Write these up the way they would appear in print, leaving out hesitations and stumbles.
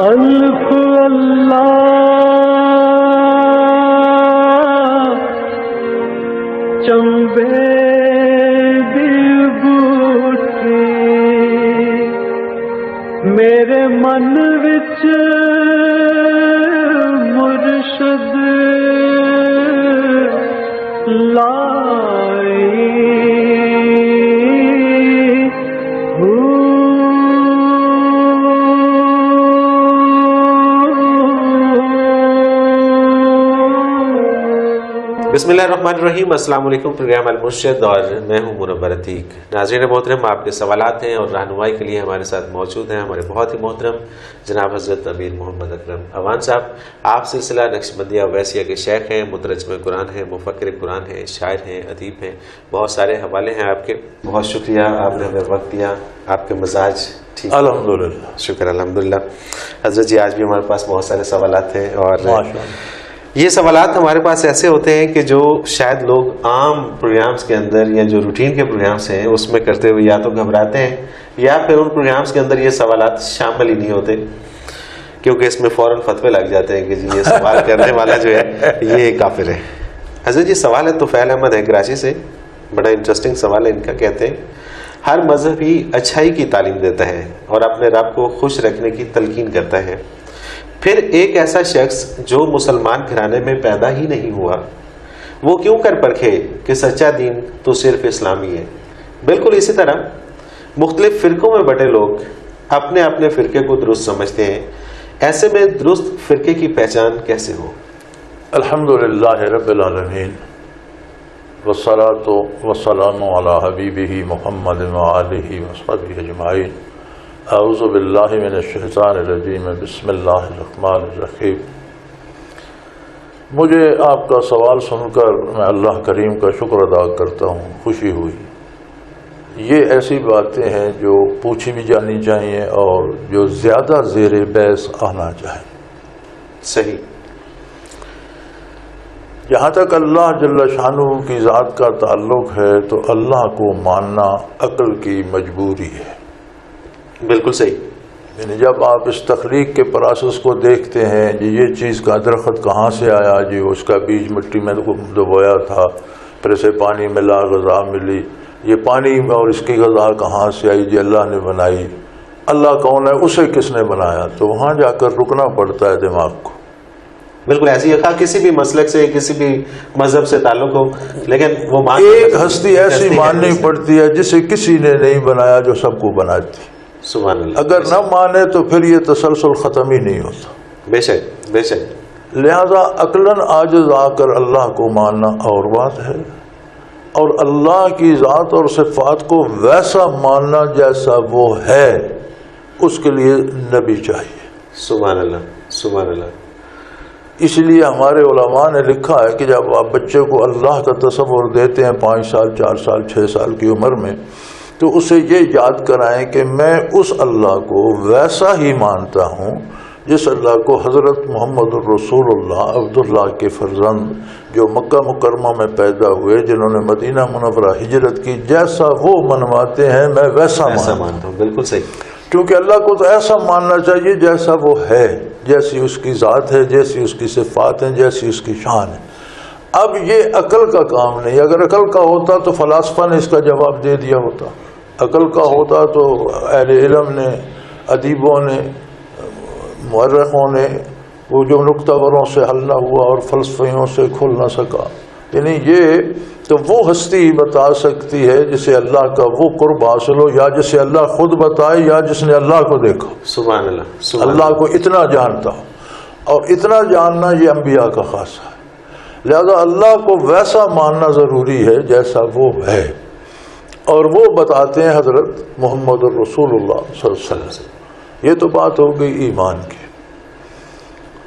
الف اللہ چمبے دی بوٹی میرے من وچ مرشد لائی بسم اللہ الرحمن الرحیم۔ السلام علیکم۔ پروگرام المرشد اور میں ہوں منور عتیق۔ ناظرین محترم، آپ کے سوالات ہیں اور رہنمائی کے لیے ہمارے ساتھ موجود ہیں ہمارے بہت ہی محترم جناب حضرت امیر محمد اکرم اوان صاحب۔ آپ سلسلہ نقشبندیہ اویسیہ کے شیخ ہیں، مترجم قرآن ہیں، مفکر قرآن ہیں، شاعر ہیں، ادیب ہیں، بہت سارے حوالے ہیں آپ کے۔ بہت شکریہ، آپ نے ہمیں وقت دیا۔ آپ کے مزاج ٹھیک؟ الحمدللہ، شکر الحمدللہ۔ حضرت جی آج بھی ہمارے پاس بہت سارے سوالات ہیں اور یہ سوالات ہمارے پاس ایسے ہوتے ہیں کہ جو شاید لوگ عام پروگرامز کے اندر یا جو روٹین کے پروگرامز ہیں اس میں کرتے ہوئے یا تو گھبراتے ہیں یا پھر ان پروگرامز کے اندر یہ سوالات شامل ہی نہیں ہوتے، کیونکہ اس میں فوراً فتوے لگ جاتے ہیں کہ جی یہ سوال کرنے والا جو ہے یہ کافر ہے۔ حضرت جی سوال ہے طفیل احمد ہے کراچی سے، بڑا انٹرسٹنگ سوال ہے ان کا۔ کہتے ہیں ہر مذہب ہی اچھائی کی تعلیم دیتا ہے اور اپنے رب کو خوش رکھنے کی تلقین کرتا ہے، پھر ایک ایسا شخص جو مسلمان گھرانے میں پیدا ہی نہیں ہوا وہ کیوں کر پرکھے کہ سچا دین تو صرف اسلامی ہے؟ بالکل اسی طرح مختلف فرقوں میں بٹے لوگ اپنے اپنے فرقے کو درست سمجھتے ہیں، ایسے میں درست فرقے کی پہچان کیسے ہو؟ الحمدللہ رب العالمین والصلاۃ والسلام علی حبیبہ محمد وآلہ وصحبہ اجمعین۔ اعوذ باللہ من الشیطان الرجیم، بسم اللہ الرحمن الرحیم۔ مجھے آپ کا سوال سن کر میں اللہ کریم کا شکر ادا کرتا ہوں، خوشی ہوئی۔ یہ ایسی باتیں ہیں جو پوچھی بھی جانی چاہیے اور جو زیادہ زیر بحث آنا چاہیے۔ صحیح۔ جہاں تک اللہ جل شانہ کی ذات کا تعلق ہے تو اللہ کو ماننا عقل کی مجبوری ہے۔ بالکل صحیح۔ یعنی جب آپ اس تخلیق کے پروسیس کو دیکھتے ہیں جی یہ چیز کا درخت کہاں سے آیا، جی اس کا بیج مٹی میں دبویا تھا، پھر اسے پانی ملا، غذا ملی، یہ پانی اور اس کی غذا کہاں سے آئی؟ جی اللہ نے بنائی۔ اللہ کون ہے؟ اسے کس نے بنایا؟ تو وہاں جا کر رکنا پڑتا ہے دماغ کو۔ بالکل ایسی ہے، کسی بھی مسلک سے کسی بھی مذہب سے تعلق ہو، لیکن وہ ایک ہستی ایسی ماننی پڑتی ہے جسے کسی نے نہیں بنایا جو سب کو بناتی۔ سبحان اللہ۔ اگر نہ مانے تو پھر یہ تسلسل ختم ہی نہیں ہوتا۔ بے شک بے شک۔ لہذا عقلاً عاجز آ کر اللہ کو ماننا اور بات ہے، اور اللہ کی ذات اور صفات کو ویسا ماننا جیسا وہ ہے، اس کے لیے نبی چاہیے۔ سبحان اللہ سبحان اللہ۔ اس لیے ہمارے علماء نے لکھا ہے کہ جب آپ بچے کو اللہ کا تصور دیتے ہیں 5 سال 4 سال 6 سال کی عمر میں، تو اسے یہ یاد کرائیں کہ میں اس اللہ کو ویسا ہی مانتا ہوں جس اللہ کو حضرت محمد الرسول اللہ عبداللہ کے فرزند جو مکہ مکرمہ میں پیدا ہوئے، جنہوں نے مدینہ منورہ ہجرت کی، جیسا وہ منواتے ہیں میں ویسا مانتا ہوں۔ بالکل صحیح۔ کیونکہ اللہ کو تو ایسا ماننا چاہیے جیسا وہ ہے، جیسی اس کی ذات ہے، جیسی اس کی صفات ہیں، جیسی اس کی شان ہے۔ اب یہ عقل کا کام نہیں۔ اگر عقل کا ہوتا تو فلاسفہ نے اس کا جواب دے دیا ہوتا، عقل کا ہوتا تو اہل علم نے، ادیبوں نے، مورخوں نے، وہ جو نکتہ وروں سے حل نہ ہوا اور فلسفیوں سے کھل نہ سکا، یعنی یہ تو وہ ہستی بتا سکتی ہے جسے اللہ کا وہ قرب حاصل ہو، یا جسے اللہ خود بتائے یا جس نے اللہ کو دیکھا۔ سبحان اللہ۔ اللہ کو اتنا جانتا ہو، اور اتنا جاننا یہ انبیاء کا خاصہ ہے۔ لہذا اللہ کو ویسا ماننا ضروری ہے جیسا وہ ہے، اور وہ بتاتے ہیں حضرت محمد الرسول اللہ صلی اللہ علیہ وسلم۔ یہ تو بات ہو گئی ایمان کی۔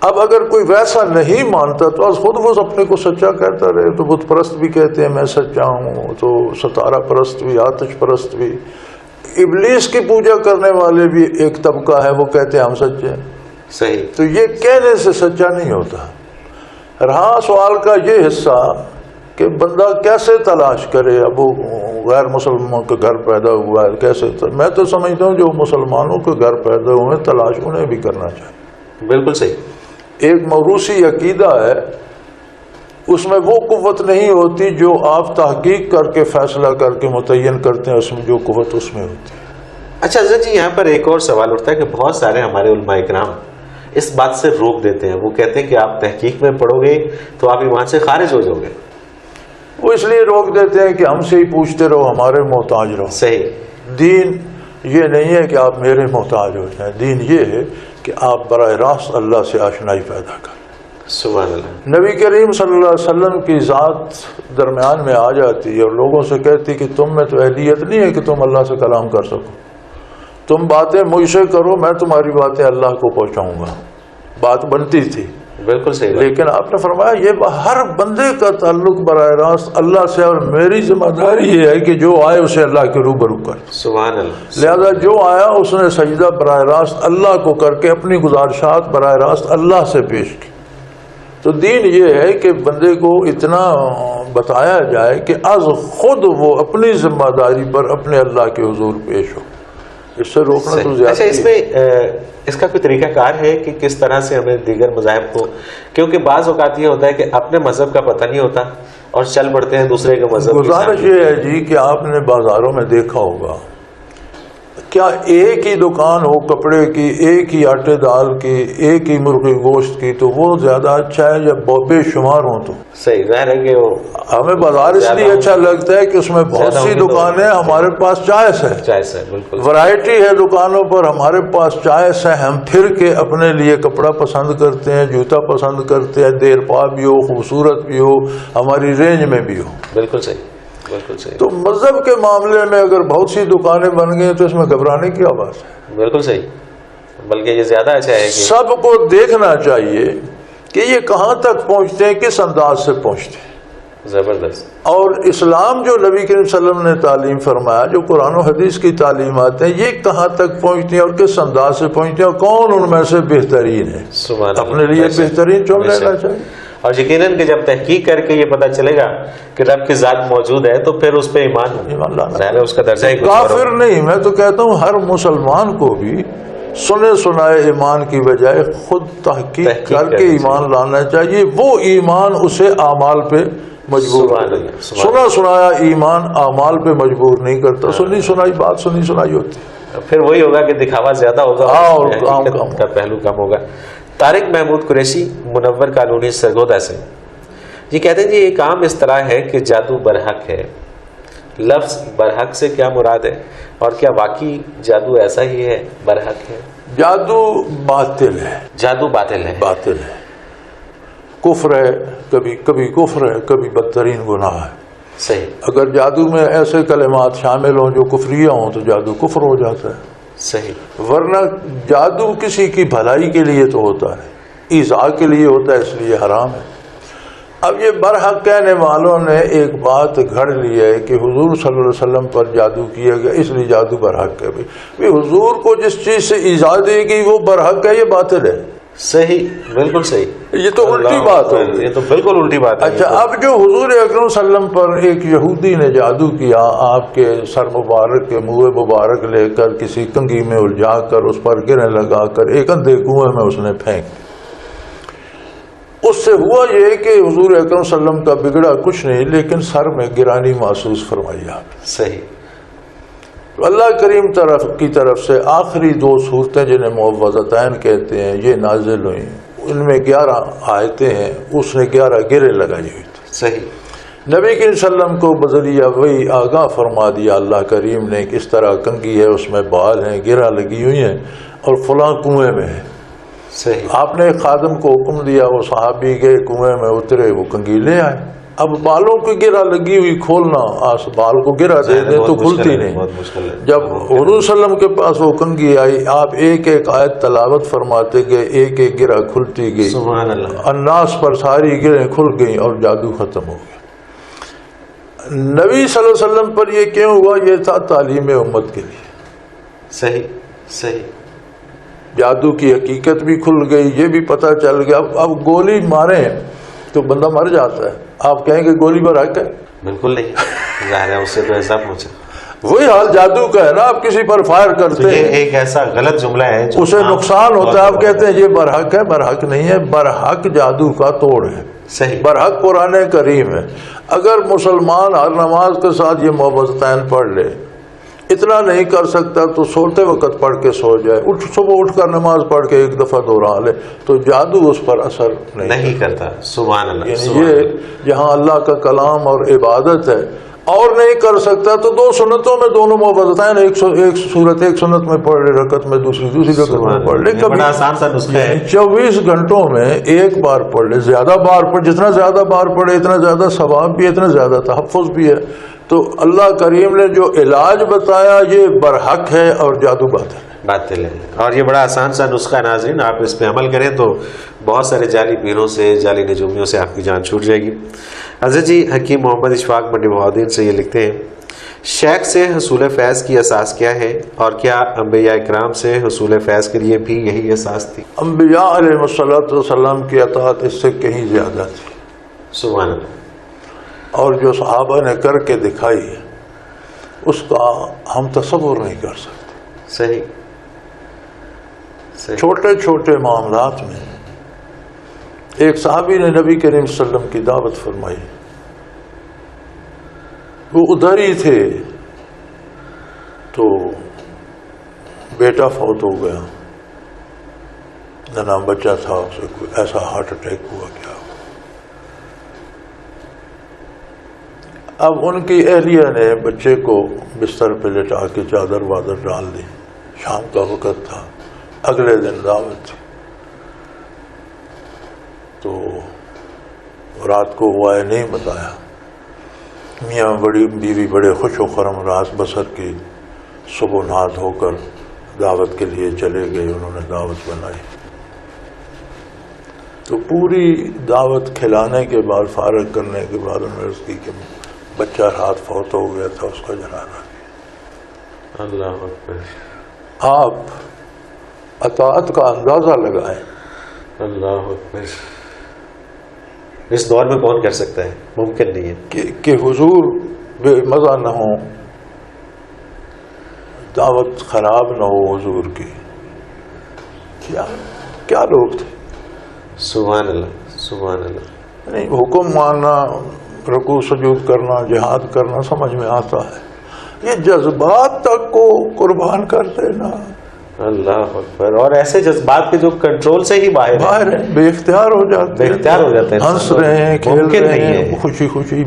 اب اگر کوئی ویسا نہیں مانتا تو خود وہ اپنے کو سچا کہتا رہے، تو بت پرست بھی کہتے ہیں میں سچا ہوں، تو ستارہ پرست بھی، آتش پرست بھی، ابلیس کی پوجا کرنے والے بھی ایک طبقہ ہے، وہ کہتے ہیں ہم سچے ہیں۔ صحیح۔ تو یہ کہنے سے سچا نہیں ہوتا۔ رہا سوال کا یہ حصہ کہ بندہ کیسے تلاش کرے، اب وہ غیر مسلمانوں کے گھر پیدا ہوا ہے، کیسے؟ میں تو سمجھتا ہوں جو مسلمانوں کے گھر پیدا ہوئے تلاش انہیں بھی کرنا چاہیے۔ بالکل صحیح. ایک موروثی عقیدہ ہے، اس میں وہ قوت نہیں ہوتی جو آپ تحقیق کر کے فیصلہ کر کے متعین کرتے ہیں، اس میں جو قوت اس میں ہوتی ہے. اچھا حضرت جی، یہاں پر ایک اور سوال اٹھتا ہے کہ بہت سارے ہمارے علماء کرام اس بات سے روک دیتے ہیں. وہ کہتے ہیں کہ آپ تحقیق میں پڑھو گے تو آپ ایمان سے خارج ہو جاؤ گے. وہ اس لیے روک دیتے ہیں کہ ہم سے ہی پوچھتے رہو، ہمارے محتاج رہو. صحیح. دین یہ نہیں ہے کہ آپ میرے محتاج ہو جائیں، دین یہ ہے کہ آپ براہ راست اللہ سے آشنائی پیدا کریں. سبحان اللہ. نبی کریم صلی اللہ علیہ وسلم کی ذات درمیان میں آ جاتی اور لوگوں سے کہتی کہ تم میں تو اہلیت نہیں ہے کہ تم اللہ سے کلام کر سکو، تم باتیں مجھ سے کرو، میں تمہاری باتیں اللہ کو پہنچاؤں گا. بات بنتی تھی. بالکل صحیح. لیکن آپ نے فرمایا یہ ہر بندے کا تعلق براہ راست اللہ سے، اور میری ذمہ داری یہ ہے کہ جو آئے اسے اللہ کے روبرو کر. سبحان اللہ. لہذا جو آیا اس نے سجدہ براہ راست اللہ کو کر کے اپنی گزارشات براہ راست اللہ سے پیش کی. تو دین یہ ہے کہ بندے کو اتنا بتایا جائے کہ از خود وہ اپنی ذمہ داری پر اپنے اللہ کے حضور پیش ہو. اس سے روکنا تو زیادہ. اچھا، اس میں اس کا کوئی طریقہ کار ہے کہ کس طرح سے ہمیں دیگر مذاہب کو، کیونکہ بعض اوقات یہ ہوتا ہے کہ اپنے مذہب کا پتہ نہیں ہوتا اور چل پڑتے ہیں دوسرے کے مذہب. گزارش یہ ہے جی کہ آپ نے بازاروں میں دیکھا ہوگا، کیا ایک ہی دکان ہو کپڑے کی، ایک ہی آٹے دال کی، ایک ہی مرغی گوشت کی، تو وہ زیادہ اچھا ہے جب بے شمار ہوں. تو صحیح ظاہر ہے کہ وہ ہمیں بازار اس لیے اچھا لگتا ہے کہ اس میں بہت سی دکانیں، ہمارے پاس چوائس ہے، چوائس ہے. بالکل ورائٹی ہے دکانوں پر، ہمارے پاس چوائس ہے. ہم پھر کے اپنے لیے کپڑا پسند کرتے ہیں، جوتا پسند کرتے ہیں، دیر پا بھی ہو، خوبصورت بھی ہو، ہماری رینج میں بھی ہو. بالکل صحیح. بالکل صحیح. تو مذہب کے معاملے میں اگر بہت سی دکانیں بن گئی تو اس میں گھبرانے کی بات ہے. بالکل صحیح. بلکہ یہ زیادہ اچھا ہے کہ سب کو دیکھنا چاہیے کہ یہ کہاں تک پہنچتے ہیں، کس انداز سے پہنچتے ہیں. زبردست. اور اسلام جو نبی کریم صلی اللہ علیہ وسلم نے تعلیم فرمایا، جو قرآن و حدیث کی تعلیمات ہیں، یہ کہاں تک پہنچتی ہیں اور کس انداز سے پہنچتی ہیں، اور کون ان میں سے بہترین ہے. سبحان اللہ. اپنے لیے بہترین چن لینا چاہیے. اور یقیناً کہ جب تحقیق کر کے یہ پتہ چلے گا کہ رب کی ذات موجود ہے تو پھر اس پہ ایمان لانا ہے. اس کا درجہ ہی کافر نہیں. میں تو کہتا ہوں ہر مسلمان کو بھی سنے سنائے ایمان کی بجائے خود تحقیق کر کے ایمان لانا چاہیے. وہ ایمان اسے اعمال پہ مجبور. سنا سنایا ایمان اعمال پہ مجبور نہیں کرتا. سنی سنائی بات سنی سنائی ہوتی ہے، پھر وہی ہوگا کہ دکھاوا زیادہ ہوگا اور حقیقت کا پہلو کم ہوگا. طارق محمود قریشی منور کالونی سرگودا سے یہ کہتے ہیں جی ایک عام اصطلاح ہے کہ جادو برحق ہے. لفظ برحق سے کیا مراد ہے، اور کیا واقعی جادو ایسا ہی ہے، برحق ہے؟ جادو باطل ہے. جادو باطل ہے. باطل ہے، کفر ہے. کبھی کفر ہے، کبھی بدترین گناہ ہے. صحیح. اگر جادو میں ایسے کلمات شامل ہوں جو کفریہ ہوں تو جادو کفر ہو جاتا ہے. صحیح. ورنہ جادو کسی کی بھلائی کے لیے تو ہوتا ہے، ایذاء کے لیے ہوتا ہے، اس لیے حرام ہے. اب یہ برحق کہنے والوں نے ایک بات گھڑ لی ہے کہ حضور صلی اللہ علیہ وسلم پر جادو کیا گیا اس لیے جادو برحق ہے. بھائی حضور کو جس چیز سے ایذاء دی گئی وہ برحق ہے، یہ باطل ہے. صحیح. بالکل صحیح. یہ تو الٹی بات ہے. یہ تو بالکل الٹی بات ہے. اچھا، اب جو حضور اکرم صلی اللہ علیہ وسلم پر ایک یہودی نے جادو کیا، آپ کے سر مبارک کے منہ مبارک لے کر کسی کنگھی میں الجھا کر اس پر گریں لگا کر ایک اندھے کنویں میں اس نے پھینک، اس سے ہوا یہ کہ حضور اکرم صلی اللہ علیہ وسلم کا بگڑا کچھ نہیں، لیکن سر میں گرانی محسوس فرمائی آپ. صحیح. اللہ کریم کی طرف سے آخری 2 صورتیں جنہیں معوذتین کہتے ہیں یہ نازل ہوئیں. ان میں 11 آیتیں ہیں، اس نے 11 گرے لگائی ہوئی تھی. صحیح. نبی کریم صلی اللہ علیہ وسلم کو بذریعہ وہی آگاہ فرما دیا اللہ کریم نے کہ اس طرح کنگھی ہے، اس میں بال ہیں، گرہ لگی ہوئی ہیں اور فلاں کنویں میں ہے. صحیح. آپ نے ایک خادم کو حکم دیا، وہ صحابی گئے کنویں میں اترے، وہ کنگھی لے آئے. اب بالوں کی گرہ لگی ہوئی کھولنا، بال کو گرہ دے دیں تو کھلتی نہیں. جب حضور صلی اللہ علیہ وسلم کے پاس وہ کنگھی آئی، آپ ایک ایک آیت تلاوت فرماتے گئے، ایک ایک گرہ کھلتی گئی. سبحان اللہ. الناس پر ساری گرہیں کھل گئیں اور جادو ختم ہو گیا. نبی صلی اللہ علیہ وسلم پر یہ کیوں ہوا؟ یہ تھا تعلیم امت کے لیے. صحیح. صحیح. جادو کی حقیقت بھی کھل گئی، یہ بھی پتہ چل گیا. اب گولی ماریں تو بندہ مر جاتا ہے، آپ کہیں گے گولی برحق ہے؟ بالکل نہیں. ظاہر ہے اس سے تو ایسا پوچھا. وہی حال جادو کا ہے نا، آپ کسی پر فائر کرتے یہ ہیں ایک ایسا غلط جملہ ہے جو اسے نقصان ہوتا ہے، آپ کہتے ہیں یہ برحق ہے، برحق نہیں ہے، برحق جادو کا توڑ ہے، صحیح برحق قرآن کریم ہے۔ اگر مسلمان ہر نماز کے ساتھ یہ معوذتین پڑھ لے، اتنا نہیں کر سکتا تو سوتے وقت پڑھ کے سو جائے، صبح اٹھ کر نماز پڑھ کے ایک دفعہ دوہرا لے تو جادو اس پر اثر نہیں کرتا۔ سبحان اللہ، یعنی سبحان یہ اللہ۔ جہاں اللہ کا کلام اور عبادت ہے اور نہیں کر سکتا تو دو سنتوں میں دونوں معوذتین، ایک سورت ایک سنت میں پڑھ لے، رکعت میں دوسری رکعت میں پڑھ لے، یہ بڑا آسان سا نسخہ ہے۔ 24 گھنٹوں میں ایک بار پڑھ لے، زیادہ بار پڑھ، جتنا زیادہ بار پڑھے اتنا زیادہ ثواب بھی ہے، اتنا زیادہ تحفظ بھی ہے۔ تو اللہ کریم نے جو علاج بتایا یہ برحق ہے اور جادو باطل ہے، اور یہ بڑا آسان سا نسخہ ہے ناظرین، آپ اس پہ عمل کریں تو بہت سارے جعلی پیروں سے، جعلی نجومیوں سے آپ کی جان چھوٹ جائے گی۔ حضرت جی حکیم محمد اشفاق منڈی بہاؤدین سے یہ لکھتے ہیں، شیخ سے حصول فیض کی اساس کیا ہے، اور کیا انبیاء اکرام سے حصول فیض کے لیے بھی یہی اساس تھی؟ انبیاء علیہ السلام کی اطاعت اس سے کہیں زیادہ تھی، سبحان اللہ۔ اور جو صحابہ نے کر کے دکھائی ہے اس کا ہم تصور نہیں کر سکتے۔ صحیح صحیح۔ چھوٹے چھوٹے معاملات میں ایک صحابی نے نبی کریم صلی اللہ علیہ وسلم کی دعوت فرمائی، وہ ادھر ہی تھے تو بیٹا فوت ہو گیا، ننا بچہ تھا، اسے کوئی ایسا ہارٹ اٹیک ہوا، کیا ہوا۔ اب ان کی اہلیہ نے بچے کو بستر پہ لٹا کے چادر وادر ڈال دی، شام کا وقت تھا، اگلے دن دعوت تھی، تو رات کو ہوا ہے نہیں بتایا۔ میاں بڑی بیوی بڑے خوش و خرم رات بسر کی، صبح نہا دھو کر دعوت کے لیے چلے گئے، انہوں نے دعوت بنائی تو پوری دعوت کھلانے کے بعد، فارغ کرنے کے بعد انہوں نے عرض کی کہ بچہ رات فوت ہو گیا تھا، اس کا جنازہ کیا۔ اللہ اکبر۔ آپ اطاعت کا اندازہ لگائیں۔ اللہ اکبر۔ اس دور میں کون کر سکتا ہے؟ ممکن نہیں ہے کہ حضور بے مزہ نہ ہو، دعوت خراب نہ ہو حضور کی۔ کیا لوگ تھے۔ سبحان اللہ، سبحان اللہ۔ نہیں، حکم ماننا، رکوع سجود کرنا، جہاد کرنا سمجھ میں آتا ہے، یہ جذبات تک کو قربان کر دینا۔ اللہ اکبر۔ اور ایسے جذبات کے جو کنٹرول سے ہی باہر ہیں، بے اختیار ہو جاتے ہیں، ہنس رہے ہیں، کھیل رہے ہیں، خوشی خوشی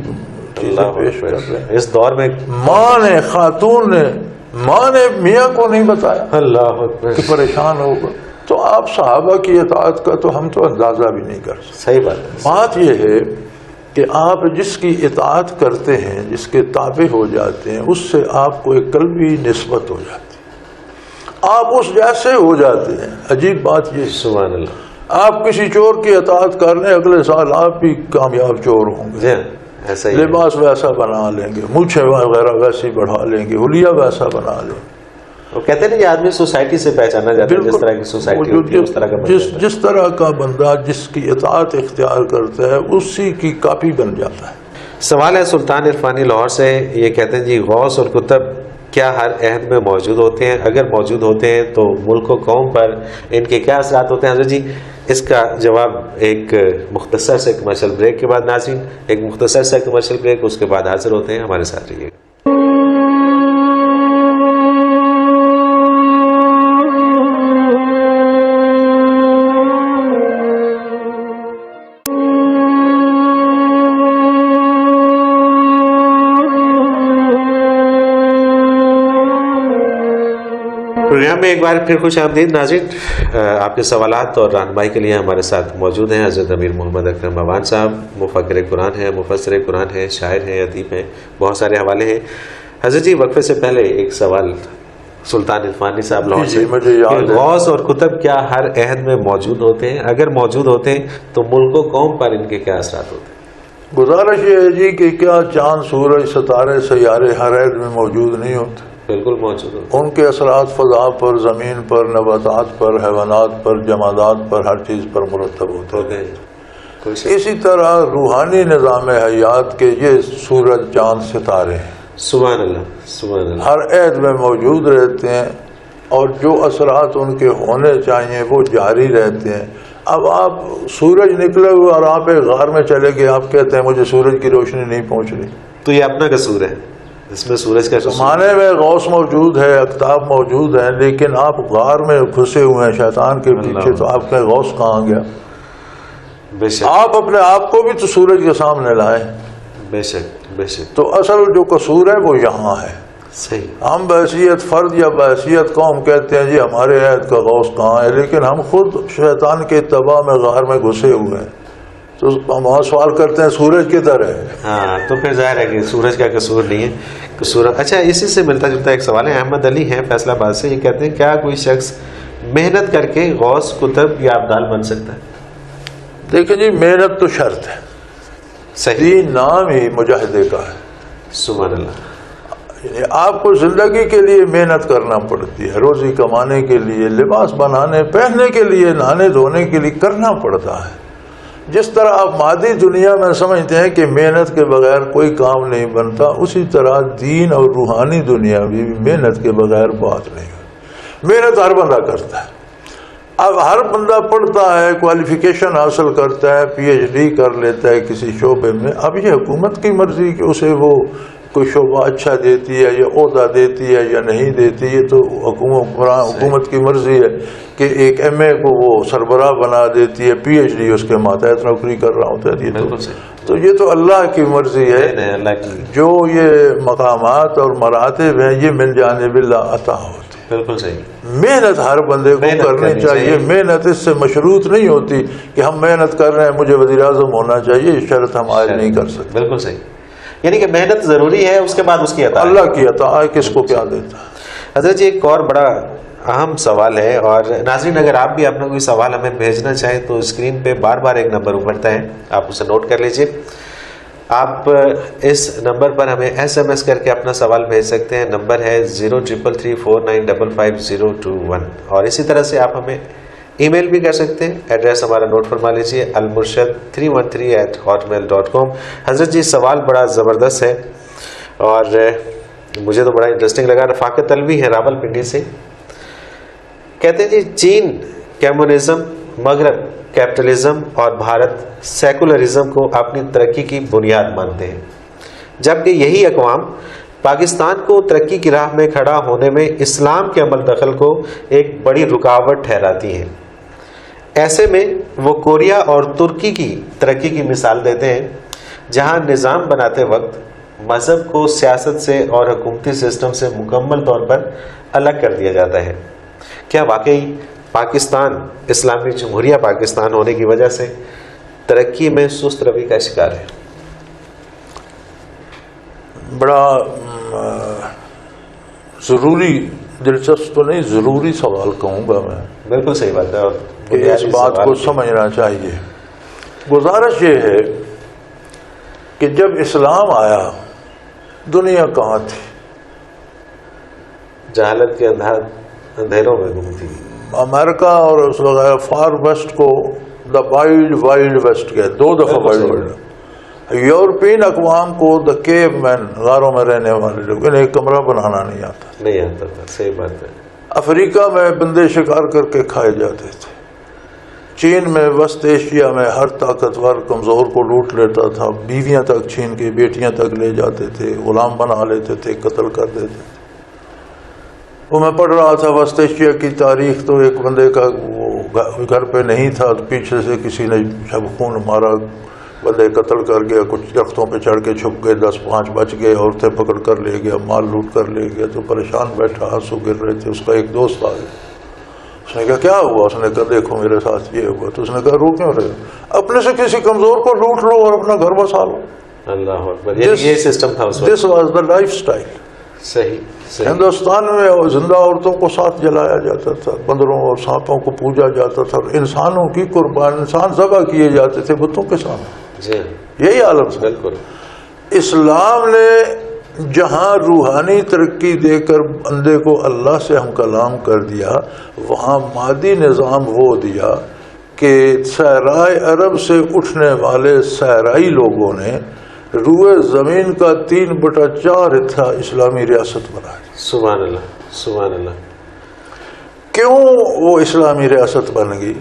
چیزیں پیش کر رہے ہیں۔ اس دور میں ماں نے، خاتون نے، ماں نے میاں کو نہیں بتایا اللہ اکبر کہ پریشان ہوگا، تو آپ صحابہ کی اطاعت کا تو ہم تو اندازہ بھی نہیں کر سکتے۔ صحیح بات ہے۔ بات یہ ہے کہ آپ جس کی اطاعت کرتے ہیں، جس کے تابع ہو جاتے ہیں، اس سے آپ کو ایک قلبی نسبت ہو جاتی ہے، آپ اس جیسے ہو جاتے ہیں۔ عجیب بات یہ ہے، سبحان اللہ۔ آپ کسی چور کی اطاعت کر لیں، اگلے سال آپ بھی کامیاب چور ہوں گے، ایسا ہی لباس ویسا بنا لیں گے، مونچھیں وغیرہ ویسی بڑھا لیں گے، حلیہ ویسا بنا لیں گے۔ وہ کہتے ہیں یہ آدمی سوسائٹی سے پہچانا جاتا ہے، جس طرح کی سوسائٹی ہوتی ہے اس طرح کا جس طرح کا بندہ جس کی اطاعت اختیار کرتا ہے اسی کی کاپی بن جاتا ہے۔ سوال ہے سلطان عرفانی لاہور سے، یہ کہتے ہیں جی غوث اور کتب کیا ہر عہد میں موجود ہوتے ہیں؟ اگر موجود ہوتے ہیں تو ملک و قوم پر ان کے کیا اثرات ہوتے ہیں؟ حضرت جی اس کا جواب ایک مختصر سے کمرشل بریک کے بعد ناظرین، ایک مختصر سے کمرشل بریک، اس کے بعد حاضر ہوتے ہیں، ہمارے ساتھ رہیے گا۔ پروگرام میں ایک بار پھر خوش آمدید ناظرین، آپ کے سوالات اور رہنمائی کے لیے ہمارے ساتھ موجود ہیں حضرت امیر محمد اکرم بابان صاحب، مفکر قرآن ہیں، مفسر قرآن ہیں، شاعر ہیں، ادیب ہیں، بہت سارے حوالے ہیں۔ حضرت جی وقفے سے پہلے ایک سوال سلطان عرفانی صاحب لاہور سے، غوث اور کتب کیا ہر عہد میں موجود ہوتے ہیں؟ اگر موجود ہوتے ہیں تو ملک و قوم پر ان کے کیا اثرات ہوتے ہیں؟ گزارش یہ ہے جی کہ کیا چاند، سورج، ستارے، سیارے ہر عہد میں موجود نہیں ہوتے؟ بالکل موجود ہوتے ہیں۔ ان کے اثرات فضا پر، زمین پر، نباتات پر، حیوانات پر، جمادات پر، ہر چیز پر مرتب ہوتے ہیں۔ اسی طرح روحانی نظام حیات کے یہ سورج، چاند، ستارے ہیں، سبحان اللہ سبحان اللہ. ہر عہد میں موجود رہتے ہیں اور جو اثرات ان کے ہونے چاہیے وہ جاری رہتے ہیں. اب آپ سورج نکلے ہوئے اور آپ ایک غار میں چلے گئے، آپ کہتے ہیں مجھے سورج کی روشنی نہیں پہنچ رہی، تو یہ اپنا قصور ہے، اس میں سورج کا قصور. زمانے میں غوث موجود ہے، اقطاب موجود ہیں، لیکن آپ غار میں گھسے ہوئے ہیں شیطان کے پیچھے، تو آپ کا غوث کہاں گیا؟ بے شک آپ اپنے آپ کو بھی تو سورج کے سامنے لائیں. بے شک بے شک. تو اصل جو قصور ہے وہ یہاں ہے. صحیح. ہم بحیثیت فرد یا بحیثیت قوم کہتے ہیں جی ہمارے عہد کا غوث کہاں ہے، لیکن ہم خود شیطان کے اتباع میں غار میں گھسے ہوئے ہیں. تو ہم وہاں سوال کرتے ہیں سورج کدھر ہے؟ ہاں تو پھر ظاہر ہے کہ سورج کا قصور نہیں ہے، قصور. اچھا اسی سے ملتا جلتا ایک سوال ہے. احمد علی ہیں فیصلہ آباد سے، یہ کہتے ہیں کیا کوئی شخص محنت کر کے غوث کتب یا ابدال بن سکتا ہے؟ دیکھیں جی محنت تو شرط ہے، صحیح. نام ہی مجاہدے کا ہے. سبحان اللہ. یعنی آپ کو زندگی کے لیے محنت کرنا پڑتی ہے، روزی کمانے کے لیے، لباس بنانے پہننے کے لیے، نہانے دھونے کے لیے کرنا پڑتا ہے. جس طرح آپ مادی دنیا میں سمجھتے ہیں کہ محنت کے بغیر کوئی کام نہیں بنتا، اسی طرح دین اور روحانی دنیا بھی محنت کے بغیر بات نہیں ہے. محنت ہر بندہ کرتا ہے. اب ہر بندہ پڑھتا ہے، کوالیفیکیشن حاصل کرتا ہے، پی ایچ ڈی کر لیتا ہے کسی شعبے میں. اب یہ حکومت کی مرضی کہ اسے وہ کوئی شعبہ اچھا دیتی ہے یا عہدہ دیتی ہے یا نہیں دیتی، یہ تو حکومت کی مرضی ہے کہ ایک ایم اے کو وہ سربراہ بنا دیتی ہے، پی ایچ ڈی اس کے ماتحت نوکری کر رہا ہوتا ہے. تو یہ تو اللہ کی مرضی ہے. جو یہ مقامات اور مراتب ہیں یہ من جانب اللہ عطا ہوتے. بالکل صحیح. محنت ہر بندے کو کرنی چاہیے. محنت اس سے مشروط نہیں ہوتی کہ ہم محنت کر رہے ہیں مجھے وزیر اعظم ہونا چاہیے، یہ شرط ہم آج نہیں کر سکتے. بالکل صحیح. یعنی کہ محنت ضروری ہے، اس کے بعد اس کی عطا اللہ کی عطا ہے، کس کو کیا دیتا. حضرت جی ایک اور بڑا اہم سوال ہے، اور ناظرین اگر آپ بھی اپنا کوئی سوال ہمیں بھیجنا چاہیں تو اسکرین پہ بار بار ایک نمبر ابھرتا ہے، آپ اسے نوٹ کر لیجئے. آپ اس نمبر پر ہمیں ایس ایم ایس کر کے اپنا سوال بھیج سکتے ہیں. نمبر ہے 033349555021. اور اسی طرح سے آپ ہمیں ای میل بھی کر سکتے ہیں. ایڈریس ہمارا نوٹ فرما لیجیے، almurshid313@hotmail.com. حضرت جی سوال بڑا زبردست ہے اور مجھے تو بڑا انٹرسٹنگ لگا. رفاقت الوی ہے راول پنڈی سے، کہتے ہیں جی چین کمیونزم، مغرب کیپٹلزم اور بھارت سیکولرزم کو اپنی ترقی کی بنیاد مانتے ہیں، جبکہ یہی اقوام پاکستان کو ترقی کی راہ میں کھڑا ہونے میں اسلام کے عمل دخل کو ایک بڑی رکاوٹ ٹھہراتی ہیں. ایسے میں وہ کوریا اور ترکی کی ترقی کی مثال دیتے ہیں، جہاں نظام بناتے وقت مذہب کو سیاست سے اور حکومتی سسٹم سے مکمل طور پر الگ کر دیا جاتا ہے. کیا واقعی پاکستان اسلامی جمہوریہ پاکستان ہونے کی وجہ سے ترقی میں سست روی کا شکار ہے؟ بڑا ضروری، دلچسپ تو نہیں ضروری سوال کہوں گا میں. بالکل صحیح بات ہے، اور کہ اس بات کو سمجھنا چاہیے. گزارش یہ ہے کہ جب اسلام آیا دنیا کہاں تھی؟ جہالت کے اندھیروں میں گم تھی. امریکہ اور اس وغیرہ فار ویسٹ کو دا وائلڈ ویسٹ کہتے، 2 دفعہ وائلڈ. یورپین اقوام کو دا کیو مین، غاروں میں رہنے والے لوگ، انہیں ایک کمرہ بنانا نہیں آتا تھا. صحیح بات ہے. افریقہ میں بندے شکار کر کے کھائے جاتے تھے. چین میں، وسط ایشیا میں ہر طاقتور کمزور کو لوٹ لیتا تھا، بیویاں تک چھین کے بیٹیاں تک لے جاتے تھے، غلام بنا لیتے تھے، قتل کر دیتے تھے. وہ میں پڑھ رہا تھا وسط ایشیا کی تاریخ، تو ایک بندے کا وہ گھر پہ نہیں تھا، تو پیچھے سے کسی نے شب خون مارا، بندے قتل کر گیا، کچھ درختوں پہ چڑھ کے چھپ گئے، 10-5 بچ گئے، عورتیں پکڑ کر لے گیا، مال لوٹ کر لے گیا. تو پریشان بیٹھا، آنسو گر رہے تھے. اس کا ایک دوست آ گیا، اس نے کہا کیا ہوا؟ اس نے کہا دیکھو میرے ساتھ یہ ہوا. تو اس نے کہا رو کیوں رہے؟ اپنے سے کسی کمزور کو لوٹ لو اور اپنا گھر بسا لو. اللہ اکبر. یہ سسٹم تھا اس وقت. This was the life style. صحیح. ہندوستان میں زندہ عورتوں کو ساتھ جلایا جاتا تھا، بندروں اور سانپوں کو پوجا جاتا تھا، اور انسانوں کی قربان، انسان ذبح کیے جاتے تھے بتوں کے سامنے. یہی عالم تھا. بالکل. اسلام نے جہاں روحانی ترقی دے کر بندے کو اللہ سے ہم کلام کر دیا، وہاں مادی نظام وہ دیا کہ صحرائے عرب سے اٹھنے والے صحرائی لوگوں نے روئے زمین کا 3/4 حصہ اسلامی ریاست بنا ہے۔ سبحان اللہ، سبحان اللہ۔ کیوں وہ اسلامی ریاست بن گئی؟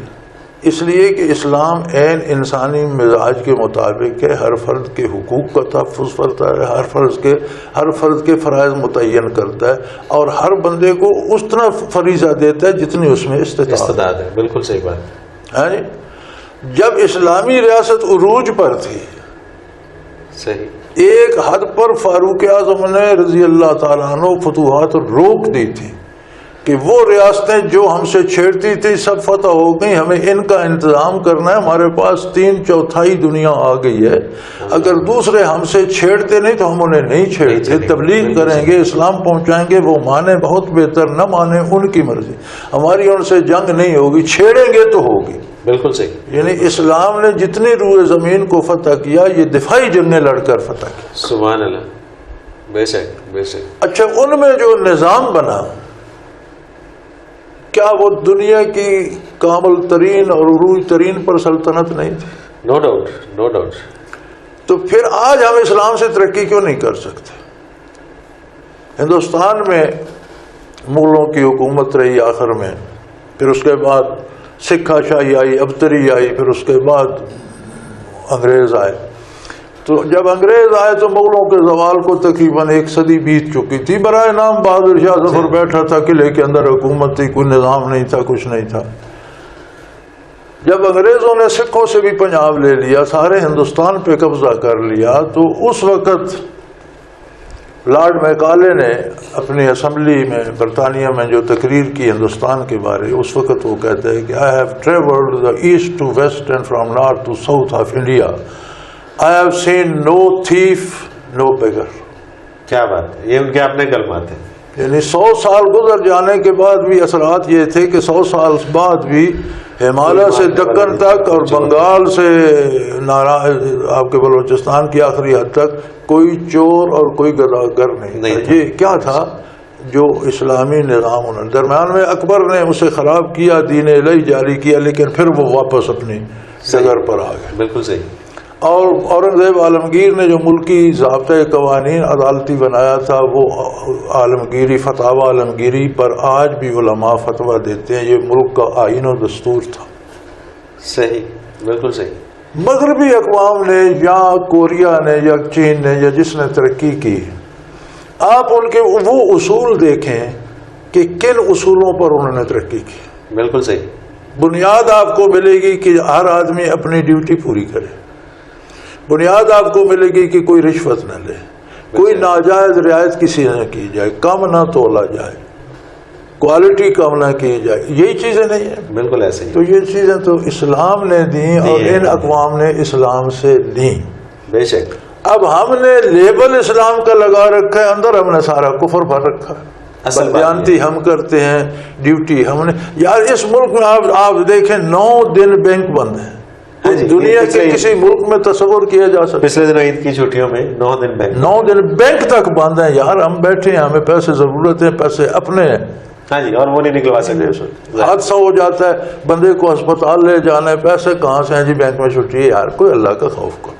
اس لیے کہ اسلام عین انسانی مزاج کے مطابق ہے، ہر فرد کے حقوق کا تحفظ کرتا ہے، ہر فرد کے فرائض متعین کرتا ہے، اور ہر بندے کو اتنا فریضہ دیتا ہے جتنی اس میں استطاعت ہے۔ بالکل صحیح بات ہے۔ جب اسلامی ریاست عروج پر تھی، صحیح، ایک حد پر فاروق اعظم نے رضی اللہ تعالیٰ عنہ فتوحات روک دی تھی کہ وہ ریاستیں جو ہم سے چھیڑتی تھی سب فتح ہو گئی، ہمیں ان کا انتظام کرنا ہے، ہمارے پاس 3/4 دنیا آ گئی ہے، اگر دوسرے ہم سے چھیڑتے نہیں تو ہم انہیں نہیں چھیڑتے، تبلیغ کریں گے، اسلام پہنچائیں گے، وہ مانے بہت بہتر، نہ مانے ان کی مرضی، ہماری ان سے جنگ نہیں ہوگی، چھیڑیں گے تو ہوگی۔ بالکل صحیح۔ یعنی اسلام نے جتنی روئے زمین کو فتح کیا، یہ دفاعی جنگیں لڑ کر فتح کیا۔ سبحان اللہ، بے شک بے شک۔ اچھا، ان میں جو نظام بنا، کیا وہ دنیا کی کامل ترین اور عروج ترین پر سلطنت نہیں تھی؟ No doubt, no doubt. تو پھر آج ہم اسلام سے ترقی کیوں نہیں کر سکتے؟ ہندوستان میں مغلوں کی حکومت رہی آخر میں، پھر اس کے بعد سکھا شاہی آئی، ابتری آئی، پھر اس کے بعد انگریز آئے۔ تو جب انگریز آئے تو مغلوں کے زوال کو تقریباً 1 صدی بیت چکی تھی، برائے نام بہادر شاہ ظفر بیٹھا تھا، قلعے کے اندر حکومت تھی، کوئی نظام نہیں تھا، کچھ نہیں تھا۔ جب انگریزوں نے سکھوں سے بھی پنجاب لے لیا، سارے ہندوستان پہ قبضہ کر لیا، تو اس وقت لارڈ میکالے نے اپنی اسمبلی میں برطانیہ میں جو تقریر کی ہندوستان کے بارے، اس وقت وہ کہتے ہیں کہ I have traveled the east to west and from north to south of India. I have seen no thief, no beggar. کیا بات ہے، یہ ان کے اپنے کلمات ہیں۔ یعنی 100 سال گزر جانے کے بعد بھی اثرات یہ تھے کہ 100 سال بعد بھی ہمالیہ سے دکن تک اور بنگال سے آپ کے بلوچستان کی آخری حد تک کوئی چور اور کوئی گداگر نہیں تھا۔ یہ کیا تھا؟ جو اسلامی نظام ہونا۔ درمیان میں اکبر نے اسے خراب کیا، دین الہی جاری کیا، لیکن پھر وہ واپس اپنی ڈگر پر آ گئے۔ بالکل صحیح۔ اور اورنگزیب عالمگیر نے جو ملکی ضابطۂ قوانین عدالتی بنایا تھا، وہ عالمگیری فتاوی عالمگیری پر آج بھی علماء فتویٰ دیتے ہیں، یہ ملک کا آئین و دستور تھا۔ صحیح، بالکل صحیح۔ مغربی اقوام نے یا کوریا نے یا چین نے یا جس نے ترقی کی، آپ ان کے وہ اصول دیکھیں کہ کن اصولوں پر انہوں نے ترقی کی۔ بالکل صحیح۔ بنیاد آپ کو ملے گی کہ ہر آدمی اپنی ڈیوٹی پوری کرے، بنیاد آپ کو ملے گی کہ کوئی رشوت نہ لے، کوئی ناجائز رعایت کسی نہ کی جائے، کم نہ تولا جائے، کوالٹی کم نہ کی جائے، یہی چیزیں نہیں ہیں۔ بالکل ایسے ہی۔ تو یہ چیزیں تو اسلام نے دیں اور ان اقوام نے اسلام سے لیں۔ بے شک۔ اب ہم نے لیبل اسلام کا لگا رکھا ہے، اندر ہم نے سارا کفر بھر رکھا ہے، بدیانتی ہم کرتے ہیں، ڈیوٹی ہم نے۔ یار اس ملک میں آپ دیکھیں 9 دن بینک بند ہیں، دنیا کے کسی ملک میں تصور کیا جا سکتا؟ پچھلے دنوں عید کی چھٹیوں میں 9 دن بینک، 9 دن بینک تک بند ہیں۔ یار ہم بیٹھے ہیں، ہمیں پیسے ضرورت ہے، پیسے اپنے ہیں، ہاں جی، اور وہ نہیں نکلوا سکتے۔ حادثہ ہو جاتا ہے، بندے کو ہسپتال لے جانا ہے، پیسے کہاں سے ہیں جی؟ بینک میں چھٹی ہے۔ یار کوئی اللہ کا خوف کرو۔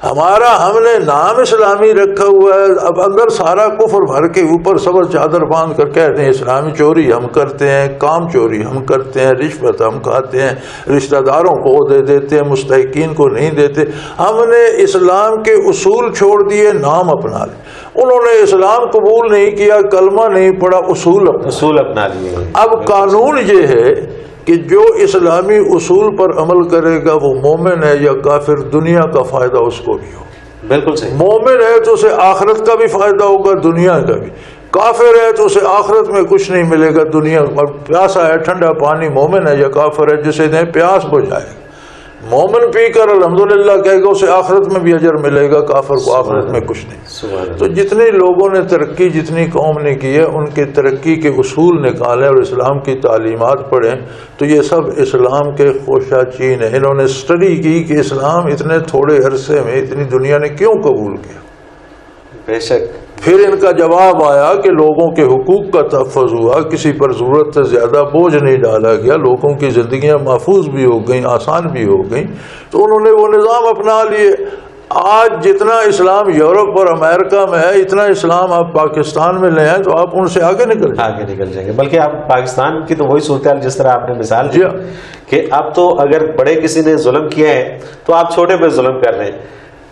ہم نے نام اسلامی رکھا ہوا ہے، اب اندر سارا کفر بھر کے اوپر صبر چادر باندھ کر کہتے ہیں اسلامی چوری ہم کرتے ہیں، کام چوری ہم کرتے ہیں، رشوت ہم کھاتے ہیں، رشتہ داروں کو دے دیتے ہیں، مستحقین کو نہیں دیتے۔ ہم نے اسلام کے اصول چھوڑ دیے، نام اپنا لے۔ انہوں نے اسلام قبول نہیں کیا، کلمہ نہیں پڑھا، اصول اپنا لیے۔ اب قانون یہ ہے کہ جو اسلامی اصول پر عمل کرے گا وہ مومن ہے یا کافر، دنیا کا فائدہ اس کو بھی ہو۔ بالکل صحیح۔ مومن ہے تو اسے آخرت کا بھی فائدہ ہوگا، دنیا کا بھی۔ کافر ہے تو اسے آخرت میں کچھ نہیں ملے گا، دنیا اور پیاسا ہے، ٹھنڈا پانی مومن ہے یا کافر ہے، جسے دیں پیاس بجھائے گا۔ مومن پی کر الحمدللہ کہے گا، اسے آخرت میں بھی اجر ملے گا، کافر کو آخرت میں کچھ نہیں۔ تو جتنے لوگوں نے ترقی، جتنی قوم نے کی ہے، ان کے ترقی کے اصول نکالیں اور اسلام کی تعلیمات پڑھیں تو یہ سب اسلام کے خوشہ چین ہیں۔ انہوں نے اسٹڈی کی کہ اسلام اتنے تھوڑے عرصے میں اتنی دنیا نے کیوں قبول کیا۔ بے شک۔ پھر ان کا جواب آیا کہ لوگوں کے حقوق کا تحفظ ہوا، کسی پر ضرورت سے زیادہ بوجھ نہیں ڈالا گیا، لوگوں کی زندگیاں محفوظ بھی ہو گئیں، آسان بھی ہو گئیں، تو انہوں نے وہ نظام اپنا لیے۔ آج جتنا اسلام یورپ اور امریکہ میں ہے اتنا اسلام آپ پاکستان میں لے آئیں تو آپ ان سے آگے نکل جائیں گے. بلکہ آپ پاکستان کی تو وہی صورتحال جس طرح آپ نے مثال دی جی کہ اب تو اگر بڑے کسی نے ظلم کیا ہے تو آپ چھوٹے پہ ظلم کر رہے ہیں.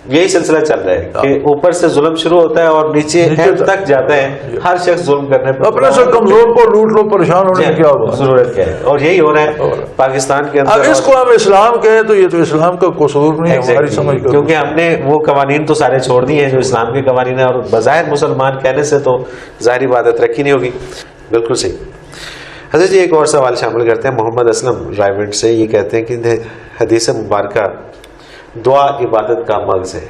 یہی سلسلہ چل رہا ہے کہ اوپر سے ظلم شروع ہوتا ہے اور نیچے تک جاتا ہے. ہر شخص ظلم کرنے پر اپنے سے کمزور کو لوٹ لو, پریشان ہونے کی کیا ضرورت کیا ہے. اور یہی ہو رہا ہے پاکستان کے اندر. اس کو ہم اسلام کہیں تو یہ تو اسلام کا قصور نہیں ہے, ہماری سمجھ کا, کیونکہ ہم نے وہ قوانین تو سارے چھوڑ دیے ہیں جو اسلام کے قوانین ہیں, اور بظاہر مسلمان کہنے سے تو ظاہری بات رکھی نہیں ہوگی. بالکل صحیح. حضرت جی ایک اور سوال شامل کرتے ہیں محمد اسلم رائیونٹ سے. یہ کہتے ہیں کہ حدیث مبارکہ دعا عبادت کا مغز ہے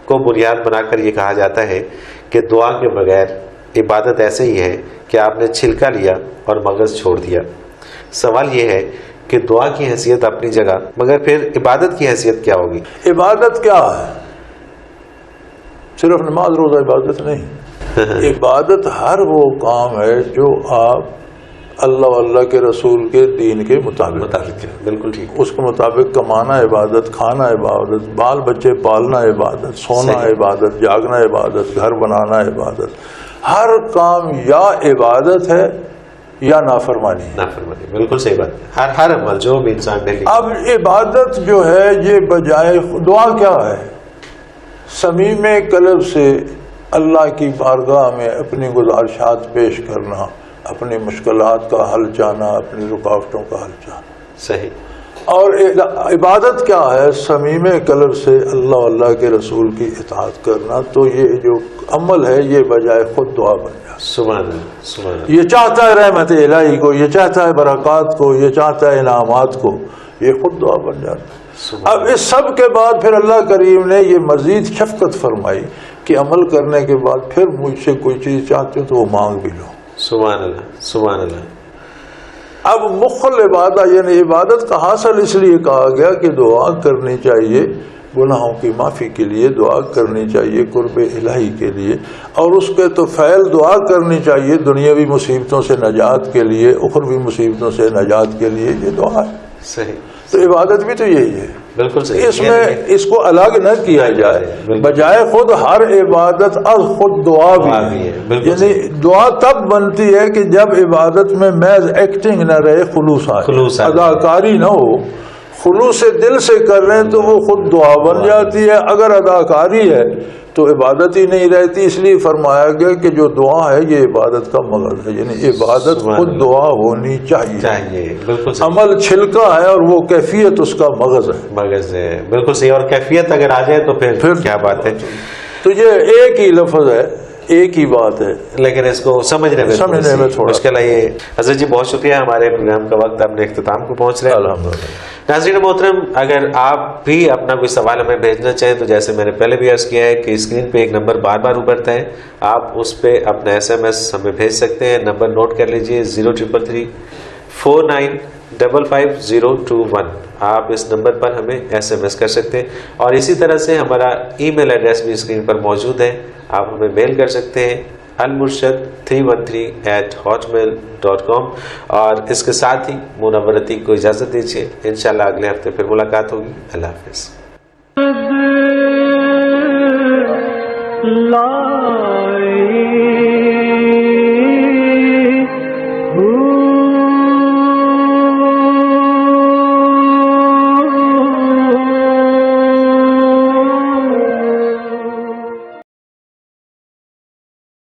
کو بنیاد بنا کر یہ کہا جاتا ہے کہ دعا کے بغیر عبادت ایسے ہی ہے کہ آپ نے چھلکا لیا اور مغز چھوڑ دیا. سوال یہ ہے کہ دعا کی حیثیت اپنی جگہ, مگر پھر عبادت کی حیثیت کیا ہوگی؟ عبادت کیا ہے؟ صرف نماز روزہ عبادت نہیں. عبادت ہر وہ کام ہے جو آپ اللہ اللہ کے رسول کے دین کے مطابق. بالکل ٹھیک. اس کے مطابق کمانا عبادت, کھانا عبادت, بال بچے پالنا عبادت, سونا عبادت, جاگنا عبادت, گھر بنانا عبادت. ہر کام یا عبادت ہے یا نافرمانی. بالکل صحیح بات. ہر عمل جو بھی انسان نے اب عبادت جو ہے یہ بجائے دعا کیا ہے؟ صمیم قلب سے اللہ کی بارگاہ میں اپنی گزارشات پیش کرنا, اپنی مشکلات کا حل چاہنا, اپنی رکاوٹوں کا حل چاہنا. صحیح. اور عبادت کیا ہے؟ صمیم قلب سے اللہ اللہ کے رسول کی اطاعت کرنا. تو یہ جو عمل ہے یہ بجائے خود دعا بن جاتا. سبحان اللہ, سبحان اللہ. یہ چاہتا ہے رحمت الہی کو, یہ چاہتا ہے برکات کو, یہ چاہتا ہے انعامات کو, یہ خود دعا بن جاتا. اب اس سب کے بعد پھر اللہ کریم نے یہ مزید شفقت فرمائی کہ عمل کرنے کے بعد پھر مجھ سے کوئی چیز چاہتے ہو تو وہ مانگ بھی لو. سبحان اللہ, سبحان اللہ. اب مخل عبادت یعنی عبادت کا حاصل اس لیے کہا گیا کہ دعا کرنی چاہیے گناہوں کی معافی کے لیے, دعا کرنی چاہیے قرب الہی کے لیے, اور اس کے تو فعل دعا کرنی چاہیے دنیاوی مصیبتوں سے نجات کے لیے, اخروی مصیبتوں سے نجات کے لیے. یہ دعا ہے. صحیح. تو عبادت بھی تو یہی ہے. بالکل صحیح. اس میں اس کو الگ نہ کیا جائے, بجائے خود ہر عبادت از خود دعا بھی ہے. یعنی دعا تب بنتی ہے کہ جب عبادت میں محض ایکٹنگ نہ رہے, خلوص آئے, اداکاری نہ ہو. خلوص دل سے کر رہے ہیں تو وہ خود دعا بن جاتی ہے. اگر اداکاری ہے تو عبادت ہی نہیں رہتی. اس لیے فرمایا گیا کہ جو دعا ہے یہ عبادت کا مغز ہے. یعنی عبادت خود دعا ہونی چاہیے. بالکل. عمل چھلکا ہے اور وہ کیفیت اس کا مغز ہے. مغز ہے. بالکل صحیح. اور کیفیت اگر آ جائے تو پھر کیا بات ہے. تو یہ ایک ہی لفظ ہے, ایک ہی بات ہے, لیکن اس کو سمجھنے میں تھوڑا مشکل ہے. حضرت جی بہت شکریہ. ہمارے پروگرام کا وقت اپنے اختتام کو پہنچ رہے ہیں. الحمدللہ. ناظرین محترم, اگر آپ بھی اپنا کوئی سوال ہمیں بھیجنا چاہیں تو جیسے میں نے پہلے بھی عرض کیا ہے کہ اسکرین پہ ایک نمبر بار بار ابھرتا ہے, آپ اس پہ اپنا SMS ہمیں بھیج سکتے ہیں. نمبر نوٹ کر لیجئے 0333 4955 آپ اس نمبر پر ہمیں SMS کر سکتے ہیں. اور اسی طرح سے ہمارا ای میل ایڈریس بھی اسکرین پر موجود ہے, آپ ہمیں میل کر سکتے ہیں almurshid313@hotmail.com. اور اس کے ساتھ ہی منورتی کو اجازت دیجیے. انشاءاللہ اگلے ہفتے پھر ملاقات ہوگی. اللہ حافظ. لا